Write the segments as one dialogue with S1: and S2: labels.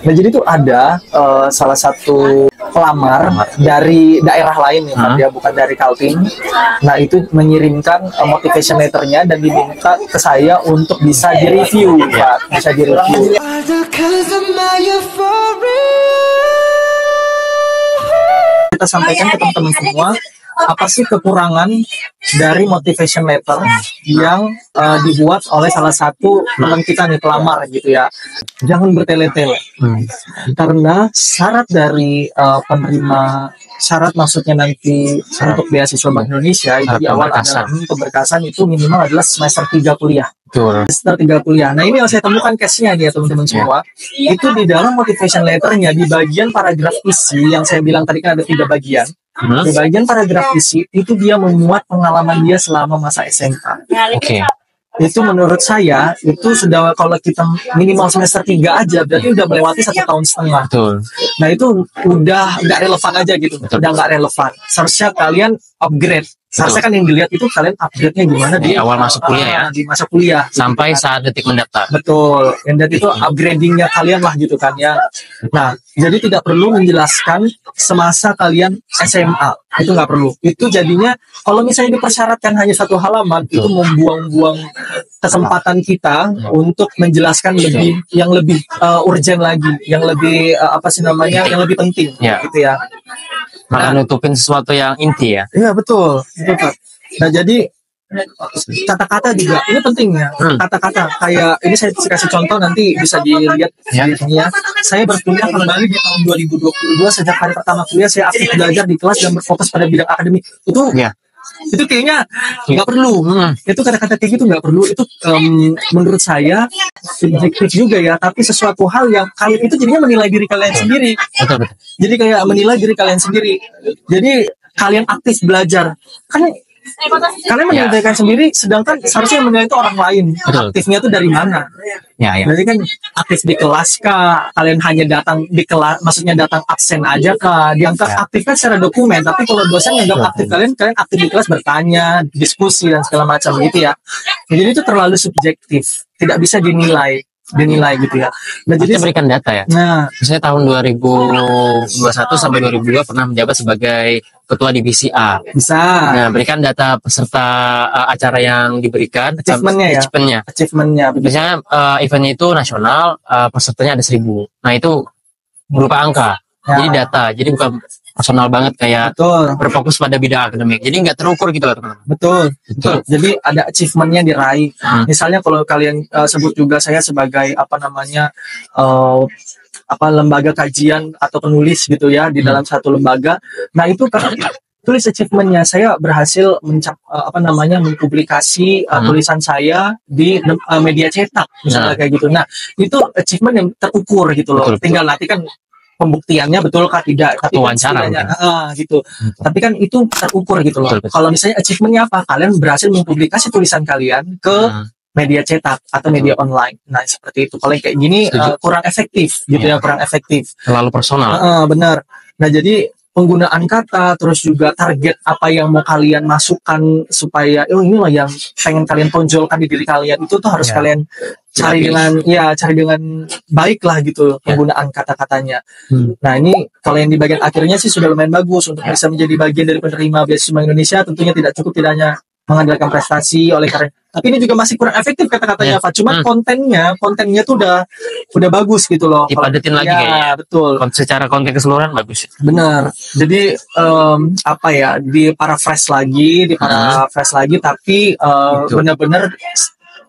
S1: Nah jadi tuh ada salah satu pelamar dari daerah lain ya, dia bukan dari Kaltim. Nah itu mengirimkan motivation letternya dan diminta ke saya untuk bisa direview, Pak. Bisa direview. Kita sampaikan ke teman-teman semua apa sih kekurangan dari motivation letter yang dibuat oleh salah satu teman kita nih, pelamar gitu ya. Jangan bertele-tele karena syarat dari penerima syarat, maksudnya nanti untuk beasiswa Bank Indonesia itu di awal adalah pemberkasan itu minimal adalah semester 3 kuliah. Semester 3 kuliah. Nah ini yang saya temukan case-nya nih ya teman-teman semua. Itu di dalam motivation letternya di bagian paragraf isi yang saya bilang tadi kan ada 3 bagian. Di bagian paragraf isi itu dia memuat pengalaman dia selama masa SMA. Itu menurut saya itu sudah, kalau kita minimal semester 3 aja berarti udah melewati 1,5 tahun. Nah itu udah nggak relevan aja gitu. Udah nggak relevan. Seharusnya kalian upgrade. Seharusnya kan yang dilihat itu kalian upgrade-nya gimana
S2: di awal masuk kuliah ya.
S1: Di masa kuliah.
S2: Sampai saat detik mendaftar.
S1: Betul. Dan itu upgrading-nya kalian lah gitu kan ya. Nah, jadi tidak perlu menjelaskan semasa kalian SMA. Itu nggak perlu. Itu jadinya kalau misalnya dipersyaratkan hanya 1 halaman, itu membuang-buang kesempatan kita untuk menjelaskan yang lebih urgent lagi, yang lebih yang lebih penting gitu ya.
S2: Maka nutupin sesuatu yang inti ya.
S1: Iya betul Pak. Nah jadi kata-kata juga ini pentingnya. Kata-kata kayak ini saya kasih contoh, nanti bisa dilihat ya. Saya berkuliah kembali di tahun 2022. Sejak hari pertama kuliah saya aktif belajar di kelas dan berfokus pada bidang akademik. Itu kayaknya nggak perlu. Itu kata-kata kayak gitu nggak perlu. Itu menurut saya subjektif juga ya, tapi sesuatu hal yang kalian itu jadinya menilai diri kalian sendiri. Jadi kayak menilai diri kalian sendiri. Jadi kalian aktif belajar kan, kalian menilai diri kalian sendiri, sedangkan seharusnya yang menilai itu orang lain. Aktifnya itu dari mana? Berarti kan aktif di kelas kah? Kalian hanya datang di kelas, maksudnya datang absen aja kah? Dianggap aktif kan secara dokumen, tapi kalau dosen nganggap aktif kalian aktif di kelas, bertanya, diskusi dan segala macam gitu ya. Jadi itu terlalu subjektif, tidak bisa dinilai gitu ya. Nah, jadi
S2: berikan data ya. Nah, misalnya tahun 2021 sampai 2002 pernah menjabat sebagai ketua divisi A.
S1: Bisa.
S2: Nah, berikan data peserta acara yang diberikan,
S1: achievementnya.
S2: Biasanya eventnya itu nasional, pesertanya ada 1.000. Nah, itu berupa angka. Jadi data. Jadi bukan personal banget kayak berfokus pada bidang akademik. Jadi nggak terukur gitu loh teman-teman.
S1: Betul. Jadi ada achievementnya diraih. Misalnya kalau kalian sebut juga saya sebagai lembaga kajian atau penulis gitu ya di dalam satu lembaga. Nah itu kan tulis achievementnya, saya berhasil mempublikasi tulisan saya di media cetak misalnya kayak gitu. Nah itu achievement yang terukur gitu loh. Tinggal nanti kan pembuktiannya betul kah tidak, tapi
S2: wawancara
S1: gitu. Tapi kan itu terukur gitu loh. Kalau misalnya achievementnya apa, kalian berhasil mempublikasi tulisan kalian ke media cetak atau media online. Nah seperti itu. Kalau kayak gini kurang efektif gitu ya, kurang efektif.
S2: Terlalu personal.
S1: Benar. Nah jadi penggunaan kata, terus juga target apa yang mau kalian masukkan supaya ini loh yang pengen kalian tonjolkan di diri kalian, itu tuh harus kalian cari dengan baik lah gitu penggunaan kata-katanya. Nah ini kalau yang di bagian akhirnya sih sudah lumayan bagus untuk bisa menjadi bagian dari penerima beasiswa Bank Indonesia. Tentunya tidak cukup, tidak hanya mengandalkan prestasi oleh karena, tapi ini juga masih kurang efektif kata-katanya Pak. Cuman kontennya tuh udah bagus gitu loh.
S2: Dipadetin lagi kayaknya.
S1: Betul.
S2: Secara konten keseluruhan bagus.
S1: Benar. Jadi di paraphrase lagi, tapi benar-benar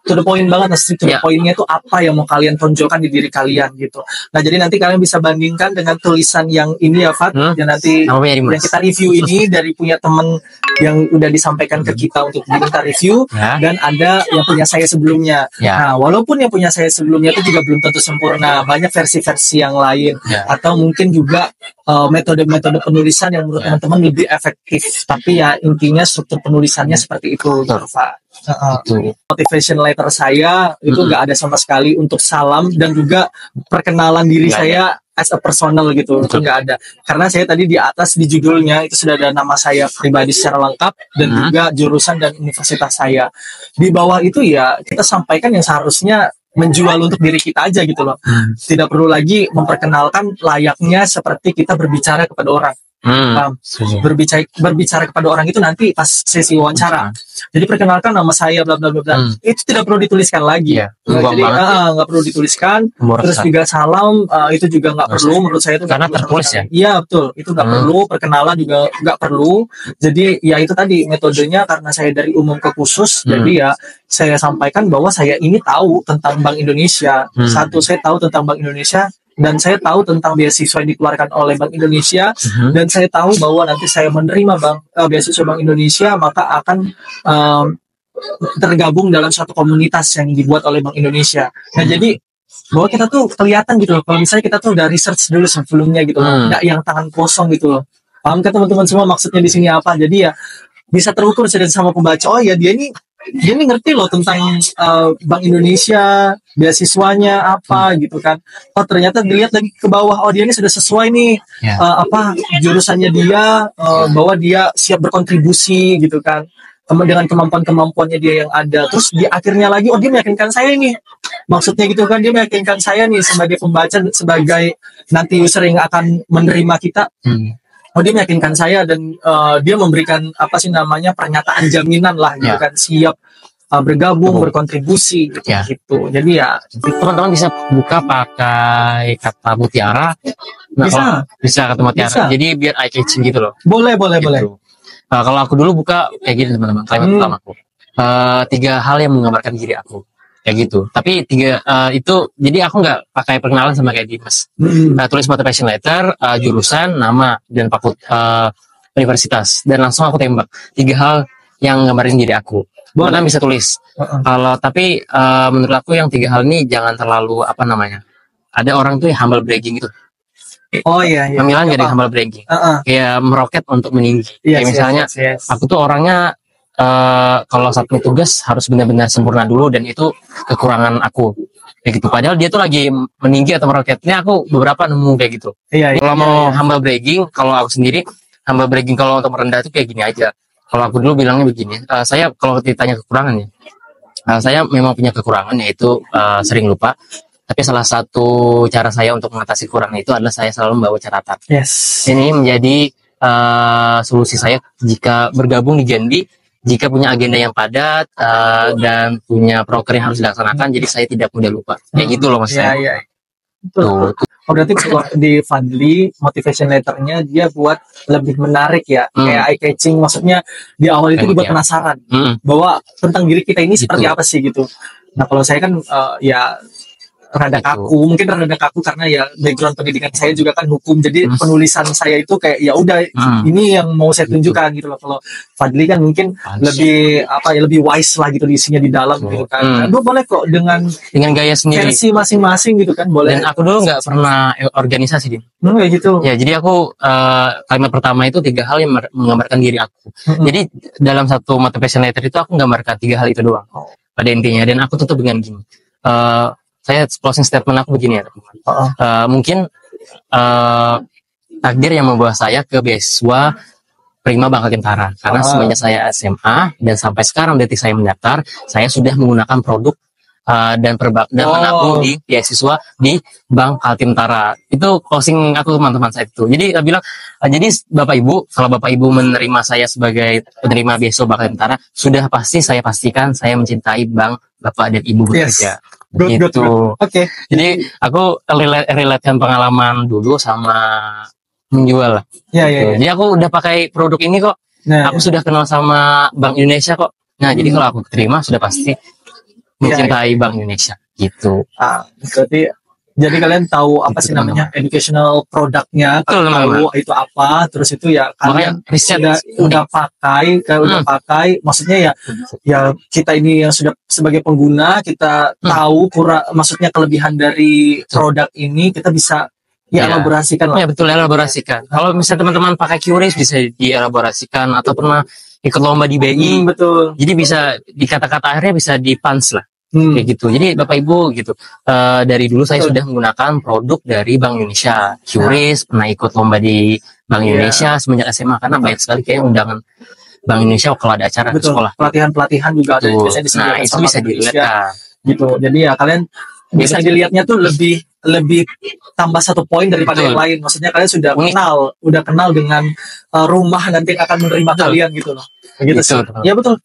S1: to the point banget, poinnya itu apa yang mau kalian tonjolkan di diri kalian gitu. Nah jadi nanti kalian bisa bandingkan dengan tulisan yang ini ya Fat, yang nanti yang kita review ini dari punya temen yang udah disampaikan ke kita untuk diminta review, dan ada yang punya saya sebelumnya. Nah walaupun yang punya saya sebelumnya itu juga belum tentu sempurna, banyak versi-versi yang lain, atau mungkin juga metode-metode penulisan yang menurut teman-teman lebih efektif, tapi ya intinya struktur penulisannya seperti itu gitu, Pak. Motivation letter saya itu nggak ada sama sekali untuk salam dan juga perkenalan diri saya as a personal gitu, itu nggak ada. Karena saya tadi di atas di judulnya itu sudah ada nama saya pribadi secara lengkap dan juga jurusan dan universitas saya. Di bawah itu ya kita sampaikan yang seharusnya menjual untuk diri kita aja gitu loh. Tidak perlu lagi memperkenalkan layaknya seperti kita berbicara kepada orang. Berbicara kepada orang itu nanti pas sesi wawancara. Jadi perkenalkan nama saya bla bla bla bla. Itu tidak perlu dituliskan lagi. Jadi nggak perlu dituliskan. Terus juga salam itu juga nggak perlu menurut saya itu
S2: karena tertulis ya.
S1: Iya betul, itu nggak perlu. Perkenalan juga nggak perlu. Jadi ya itu tadi metodenya karena saya dari umum ke khusus. Jadi ya saya sampaikan bahwa saya ini tahu tentang Bank Indonesia. Satu, saya tahu tentang Bank Indonesia. Dan saya tahu tentang beasiswa yang dikeluarkan oleh Bank Indonesia, dan saya tahu bahwa nanti saya menerima beasiswa Bank Indonesia, maka akan tergabung dalam suatu komunitas yang dibuat oleh Bank Indonesia. Nah jadi bahwa kita tuh kelihatan gitu loh, kalau misalnya kita tuh udah research dulu sebelumnya gitu loh, nggak yang tangan kosong gitu loh. Paham kan teman-teman semua maksudnya di sini apa? Jadi ya bisa terukur sama pembaca, oh ya dia ini ngerti loh tentang Bank Indonesia, beasiswanya apa gitu kan. Oh ternyata dilihat lagi ke bawah, oh dia ini sudah sesuai nih jurusannya dia, bahwa dia siap berkontribusi gitu kan dengan kemampuannya dia yang ada. Terus di akhirnya lagi, oh dia meyakinkan saya nih, maksudnya gitu kan, dia meyakinkan saya nih sebagai pembaca, sebagai nanti user yang akan menerima kita. Oh dia meyakinkan saya dan dia memberikan apa sih namanya pernyataan jaminan lah gitu kan, siap bergabung, berkontribusi gitu. Jadi ya
S2: teman-teman bisa buka pakai kata mutiara. Nah, bisa kata mutiara. Bisa. Jadi biar eye catching gitu loh.
S1: Boleh.
S2: Gitu. Kalau aku dulu buka kayak gini teman-teman, kalimat pertama aku. 3 hal yang menggambarkan diri aku. Kayak gitu. Tapi 3 itu, jadi aku nggak pakai perkenalan sama kayak Dimas. Tulis motivation letter, jurusan, nama, dan universitas. Dan langsung aku tembak 3 hal yang gambarin diri aku. Karena bisa tulis. Tapi menurut aku yang 3 hal ini jangan terlalu ada orang tuh yang humble bragging gitu.
S1: Oh iya.
S2: Pemilihan jadi humble bragging. Kayak meroket untuk meninggi. Kayak misalnya aku tuh orangnya kalau satu tugas harus benar-benar sempurna dulu dan itu kekurangan aku kayak gitu. Padahal dia tuh lagi meninggi atau meroketnya, aku beberapa nemu kayak gitu. Kalau mau humble bragging, kalau aku sendiri humble bragging kalau untuk merendah itu kayak gini aja. Kalau aku dulu bilangnya begini, saya kalau ditanya kekurangannya, saya memang punya kekurangan yaitu sering lupa. Tapi salah satu cara saya untuk mengatasi kekurangan itu adalah saya selalu membawa catatan. Ini menjadi solusi saya jika bergabung di Genbi. Jika punya agenda yang padat dan punya proker yang harus dilaksanakan, jadi saya tidak mudah lupa. Kayak gitu loh mas.
S1: Iya. Tuh. Oh berarti kalau di Fadli motivation letternya dia buat lebih menarik ya, kayak eye catching. Maksudnya di awal itu dibuat penasaran bahwa tentang diri kita ini seperti apa sih gitu. Nah kalau saya kan ya rada kaku, mungkin rada kaku karena ya background pendidikan saya juga kan hukum, jadi penulisan saya itu kayak ya udah ini yang mau saya tunjukkan gitu loh. Kalau Fadli kan mungkin lebih wise lah gitu isinya di dalam gitu kan. Aduh boleh kok dengan
S2: gaya sendiri,
S1: versi masing-masing gitu kan boleh.
S2: Dan aku dulu nggak pernah organisasi Din.
S1: Kayak gitu.
S2: Ya jadi aku kalimat pertama itu 3 hal yang menggambarkan diri aku. Jadi dalam satu motivation letter itu aku menggambarkan 3 hal itu doang pada intinya, dan aku tutup dengan gini. Saya closing statement aku begini ya teman. Mungkin takdir yang membawa saya ke beasiswa Prima Bangka Kentara, karena semenjak saya SMA dan sampai sekarang detik saya mendaftar, saya sudah menggunakan produk dan menabung di beasiswa di Bank Kaltim-Tara. Itu closing aku teman-teman saya itu. Jadi saya bilang, jadi Bapak Ibu, kalau Bapak Ibu menerima saya sebagai penerima beasiswa Bank Kaltim-Tara, sudah pasti saya pastikan saya mencintai Bank Bapak dan Ibu bekerja. Gitu.
S1: Oke.
S2: Jadi aku relatekan pengalaman dulu sama menjual lah.
S1: Iya.
S2: Jadi aku udah pakai produk ini kok. Aku sudah kenal sama Bank Indonesia kok. Nah, jadi kalau aku terima sudah pasti mencintai Bank Indonesia gitu.
S1: Berarti jadi kalian tahu apa sih namanya educational produknya, tahu itu apa, terus itu ya kalian udah pakai, maksudnya ya kita ini yang sudah sebagai pengguna kita tahu maksudnya kelebihan dari produk ini kita bisa dielaborasikan lah.
S2: Ya betul, elaborasikan. Kalau misalnya teman-teman pakai QRIS bisa dielaborasikan atau pernah ikut lomba di BI.
S1: Betul.
S2: Jadi bisa di kata-kata akhirnya bisa di-punch lah. Kayak gitu. Jadi Bapak Ibu gitu, dari dulu saya sudah menggunakan produk dari Bank Indonesia, QRIS, pernah ikut lomba di Bank Indonesia semenjak SMA, karena banyak sekali kayak undangan Bank Indonesia kalau ada acara di sekolah.
S1: Pelatihan juga ada biasanya disediakan.
S2: Nah, itu bisa dilihat
S1: gitu. Jadi ya kalian bisa dilihatnya tuh lebih tambah 1 poin daripada
S2: Betul.
S1: yang lain. Maksudnya kalian sudah
S2: Unik.
S1: udah kenal dengan rumah nanti yang akan menerima kalian gitu loh. Begitu sih.
S2: Betul.
S1: Ya betul.